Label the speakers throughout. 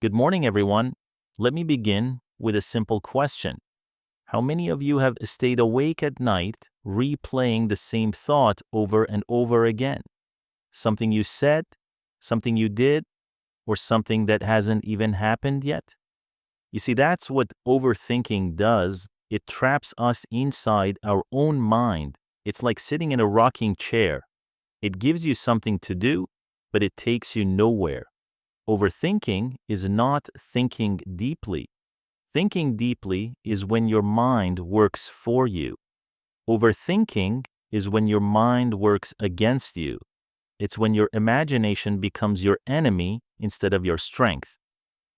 Speaker 1: Good morning, everyone. Let me begin with a simple question. How many of you have stayed awake at night replaying the same thought over and over again? Something you said, something you did, or something that hasn't even happened yet? You see, that's what overthinking does. It traps us inside our own mind. It's like sitting in a rocking chair. It gives you something to do, but it takes you nowhere. Overthinking is not thinking deeply. Thinking deeply is when your mind works for you. Overthinking is when your mind works against you. It's when your imagination becomes your enemy instead of your strength.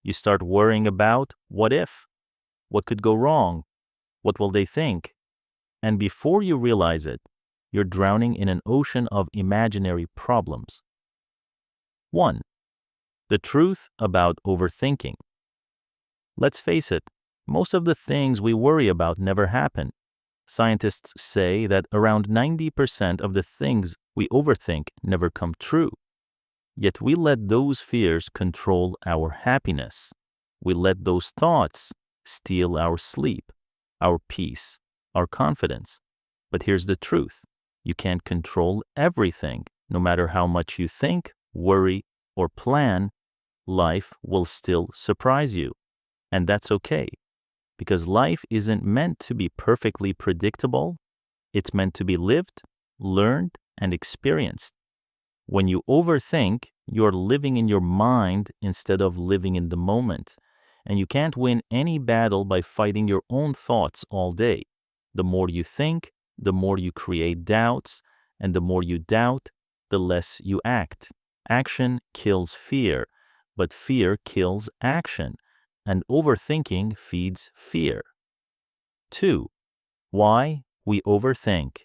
Speaker 1: You start worrying about what if, what could go wrong, what will they think? And before you realize it, you're drowning in an ocean of imaginary problems. 1. The truth about overthinking. Let's face it, most of the things we worry about never happen. Scientists say that around 90% of the things we overthink never come true. Yet we let those fears control our happiness. We let those thoughts steal our sleep, our peace, our confidence. But here's the truth. You can't control everything. No matter how much you think, worry, or plan, life will still surprise you. And that's okay, because life isn't meant to be perfectly predictable. It's meant to be lived, learned, and experienced. When you overthink, you're living in your mind instead of living in the moment. And you can't win any battle by fighting your own thoughts all day. The more you think, the more you create doubts, and the more you doubt, the less you act. Action kills fear, but fear kills action, and overthinking feeds fear. 2. Why we overthink.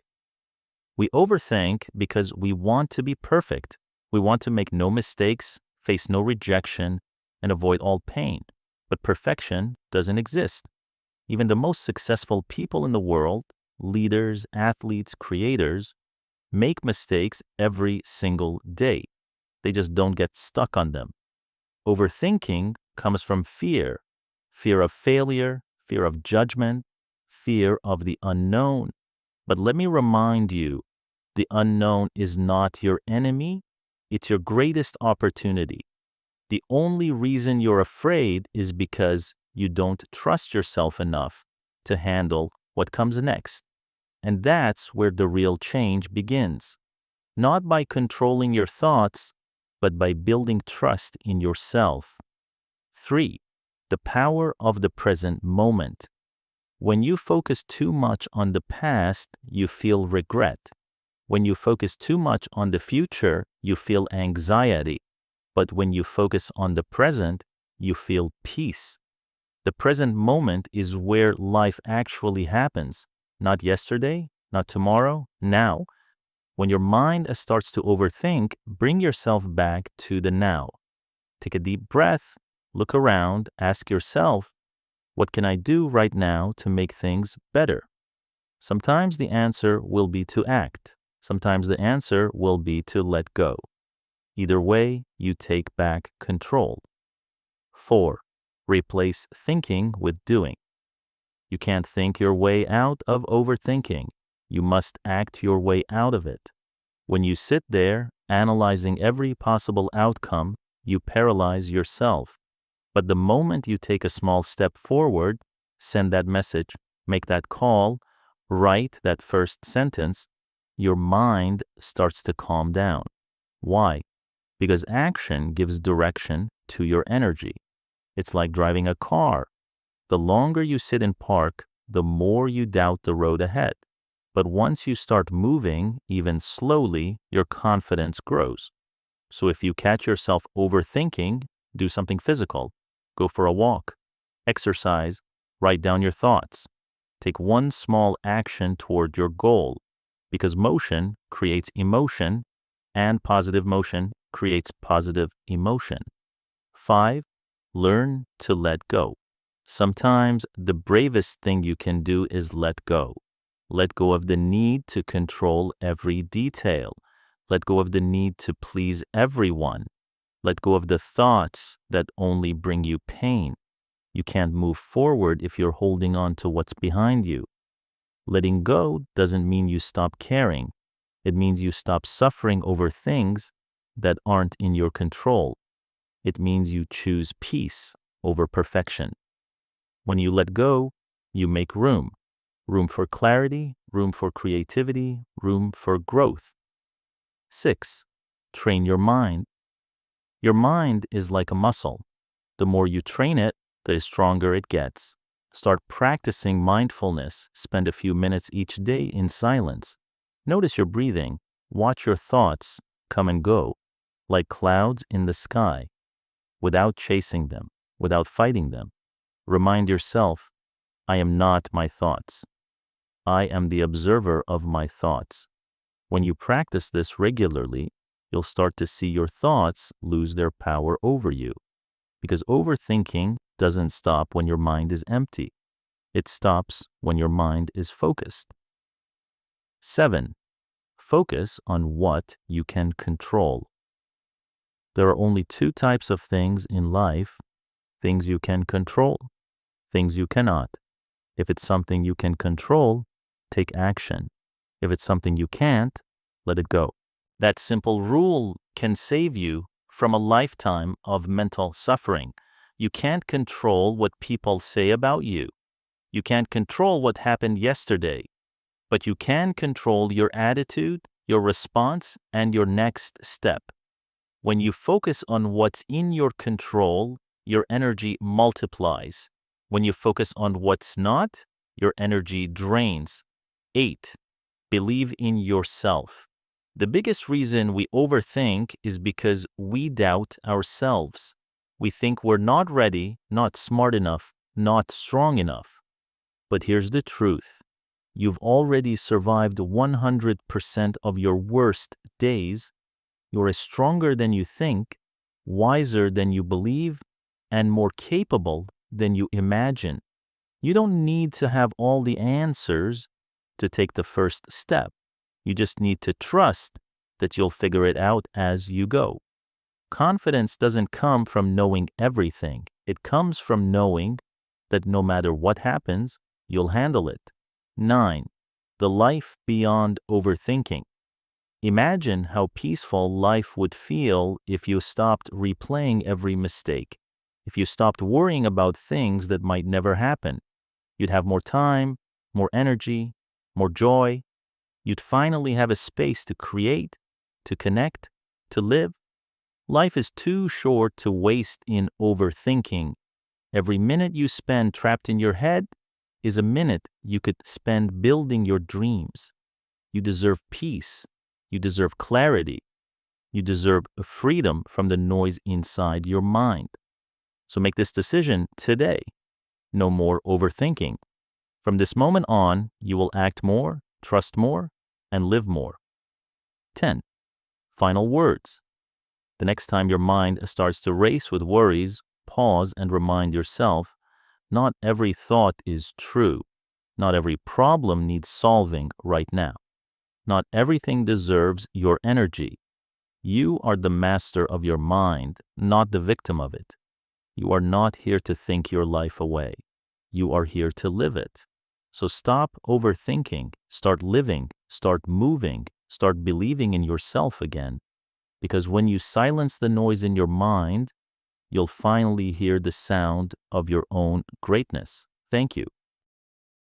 Speaker 1: We overthink because we want to be perfect. We want to make no mistakes, face no rejection, and avoid all pain. But perfection doesn't exist. Even the most successful people in the world, leaders, athletes, creators, make mistakes every single day. They just don't get stuck on them. Overthinking comes from fear. Fear of failure, fear of judgment, fear of the unknown. But let me remind you, the unknown is not your enemy, it's your greatest opportunity. The only reason you're afraid is because you don't trust yourself enough to handle what comes next. And that's where the real change begins. Not by controlling your thoughts, but by building trust in yourself. 3. The power of the present moment. When you focus too much on the past, you feel regret. When you focus too much on the future, you feel anxiety. But when you focus on the present, you feel peace. The present moment is where life actually happens. Not yesterday, not tomorrow, now. When your mind starts to overthink, bring yourself back to the now. Take a deep breath, look around, ask yourself, what can I do right now to make things better? Sometimes the answer will be to act. Sometimes the answer will be to let go. Either way, you take back control. 4. Replace thinking with doing. You can't think your way out of overthinking. You must act your way out of it. When you sit there, analyzing every possible outcome, you paralyze yourself. But the moment you take a small step forward, send that message, make that call, write that first sentence, your mind starts to calm down. Why? Because action gives direction to your energy. It's like driving a car. The longer you sit in park, the more you doubt the road ahead. But once you start moving, even slowly, your confidence grows. So if you catch yourself overthinking, do something physical. Go for a walk, exercise, write down your thoughts. Take one small action toward your goal, because motion creates emotion, and positive motion creates positive emotion. 5. Learn to let go. Sometimes the bravest thing you can do is let go. Let go of the need to control every detail. Let go of the need to please everyone. Let go of the thoughts that only bring you pain. You can't move forward if you're holding on to what's behind you. Letting go doesn't mean you stop caring. It means you stop suffering over things that aren't in your control. It means you choose peace over perfection. When you let go, you make room. Room for clarity, room for creativity, room for growth. 6. Train your mind. Your mind is like a muscle. The more you train it, the stronger it gets. Start practicing mindfulness. Spend a few minutes each day in silence. Notice your breathing. Watch your thoughts come and go, like clouds in the sky, without chasing them, without fighting them. Remind yourself, I am not my thoughts. I am the observer of my thoughts. When you practice this regularly, you'll start to see your thoughts lose their power over you. Because overthinking doesn't stop when your mind is empty. It stops when your mind is focused. 7. Focus on what you can control. There are only two types of things in life: things you can control, things you cannot. If it's something you can control, take action. If it's something you can't, let it go. That simple rule can save you from a lifetime of mental suffering. You can't control what people say about you. You can't control what happened yesterday, but you can control your attitude, your response, and your next step. When you focus on what's in your control, your energy multiplies. When you focus on what's not, your energy drains. 8. Believe in yourself. The biggest reason we overthink is because we doubt ourselves. We think we're not ready, not smart enough, not strong enough. But here's the truth. You've already survived 100% of your worst days. You're stronger than you think, wiser than you believe, and more capable than you imagine. You don't need to have all the answers to take the first step. You just need to trust that you'll figure it out as you go. Confidence doesn't come from knowing everything. It comes from knowing that no matter what happens, you'll handle it. 9. The life beyond overthinking. Imagine how peaceful life would feel if you stopped replaying every mistake, if you stopped worrying about things that might never happen. You'd have more time, more energy, more joy. You'd finally have a space to create, to connect, to live. Life is too short to waste in overthinking. Every minute you spend trapped in your head is a minute you could spend building your dreams. You deserve peace. You deserve clarity. You deserve freedom from the noise inside your mind. So make this decision today. No more overthinking. From this moment on, you will act more, trust more, and live more. 10. Final words. The next time your mind starts to race with worries, pause and remind yourself, not every thought is true. Not every problem needs solving right now. Not everything deserves your energy. You are the master of your mind, not the victim of it. You are not here to think your life away. You are here to live it. So stop overthinking, start living, start moving, start believing in yourself again. Because when you silence the noise in your mind, you'll finally hear the sound of your own greatness. Thank you.